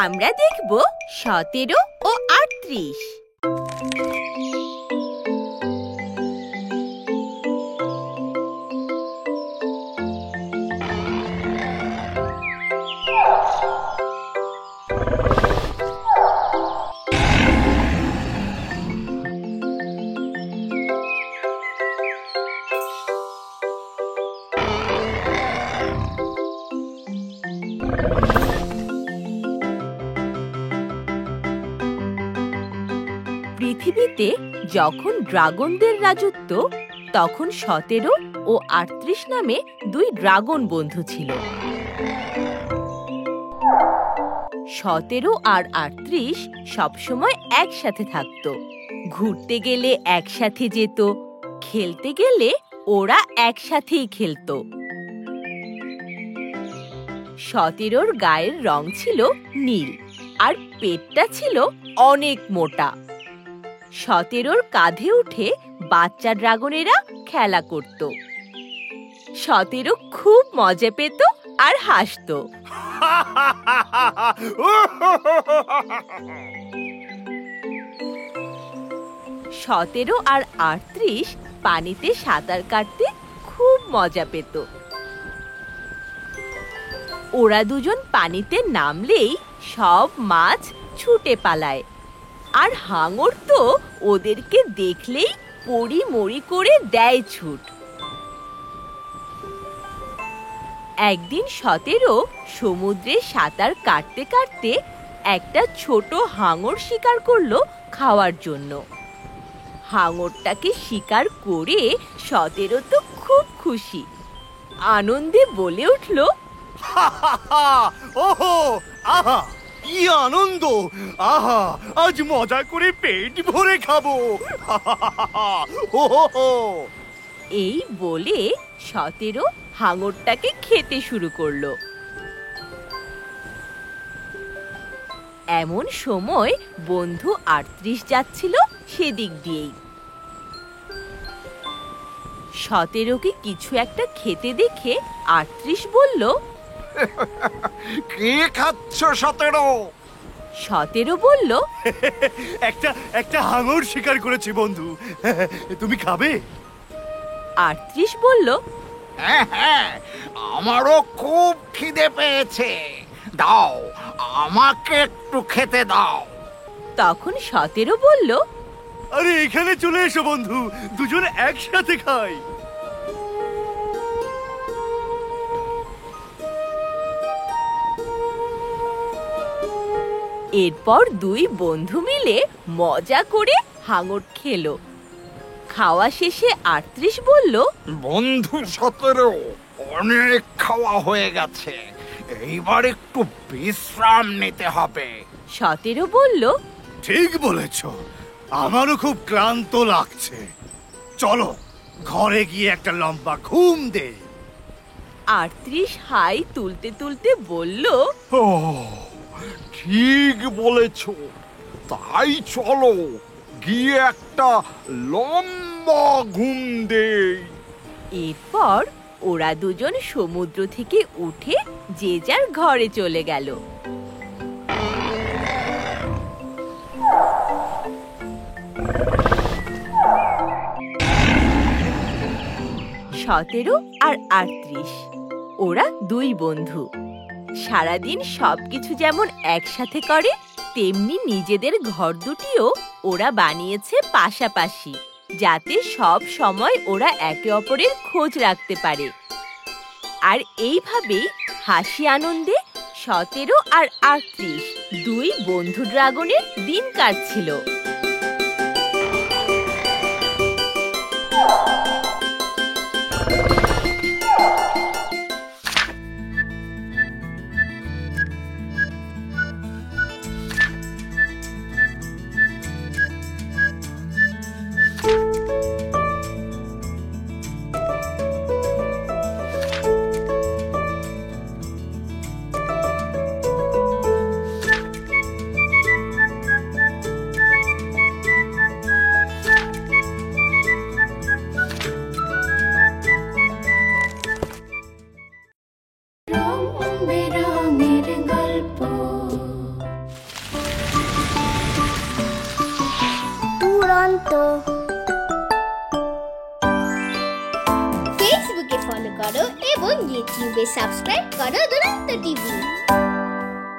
আমরা দেখব ১৭ ও ৩৮। পৃথিবীতে যখন ড্রাগনদের রাজত্ব, তখন ১৭ ও ৩৮ নামে দুই ড্রাগন বন্ধু ছিল। ১৭ আর ৩৮ সবসময় একসাথে থাকত। ঘুরতে গেলে একসাথে যেত, খেলতে গেলে ওরা একসাথেই খেলত। ১৭র গায়ের রং ছিল নীল, আর পেটটা ছিল অনেক মোটা। ১৭র কাঁধে উঠে বাচ্চা ড্রাগনেরা খেলা করত। ১৭ খুব মজা পেত আর হাসত। ১৭ আর ৩৮ পানিতে সাঁতার কাটতে খুব মজা পেত। ওরা দুজন পানিতে নামলেই সব মাছ ছুটে পালায়, আর হাঙর তো ওদেরকে দেখলেই পড়ি মরি করে দেয় ছুট। একদিন ১৭ সমুদ্রে সাঁতার কাটতে কাটতে একটা ছোট হাঙর শিকার করলো খাওয়ার জন্য। হাঙরটাকে শিকার করে ১৭ তো খুব খুশি, আনন্দে বলে উঠল, ওহো, আহা, কি আনন্দ! আহা, আজ মজা করে পেট ভরে খাবো। এই বলে ১৭ হাঙরটাকে খেতে শুরু করলো। এমন সময় বন্ধু ৩৮ যাচ্ছিল সেদিক দিয়েই। ১৭কে কিছু একটা খেতে দেখে ৩৮ বলল, কে খাচ্ছ ১৭? ১৭ বলল, একটা হাঙর শিকার করেছি বন্ধু, তুমি খাবে? ৩৮ বলল, হ্যাঁ, আমারও খুব খিদে পেয়েছে, দাও আমাকে একটু খেতে দাও। তখন ১৭ বলল, আরে এখানে চলে এসো বন্ধু, দুজনে একসাথে খাই। এরপর দুই বন্ধু মিলে মজা করে হাঙর খেলো। খাওয়া শেষে ৩৮ বলল, বন্ধু ১৭, অনেক খাওয়া হয়ে গেছে, এইবার একটু বিশ্রাম নিতে হবে। ১৭ বলল, ঠিক বলেছ, আমারও খুব ক্লান্ত লাগছে, চলো ঘরে গিয়ে একটা লম্বা ঘুম দে। ৩৮ হাই তুলতে তুলতে বলল, ঠিক বলেছ, তাই চলো গিয়ে একটা লম্বা ঘুম দেই। এরপর ওরা দুজন সমুদ্র থেকে উঠে যে যার ঘরে চলে গেল। ১৭ আর ৩৮ ওরা দুই বন্ধু। সারাদিন সবকিছু যেমন একসাথে করে, তেমনি নিজেদের ঘর দুটিও ওরা বানিয়েছে পাশাপাশি, যাতে সব সময় ওরা একে অপরের খোঁজ রাখতে পারে। আর এইভাবেই হাসি আনন্দে ১৭ আর ৩৮ দুই বন্ধু ড্রাগনের দিন কাটছিল। দুরন্ত। ফেসবুকে ফলো করো এবং ইউটিউবে সাবস্ক্রাইব করো দুরন্ত টিভি।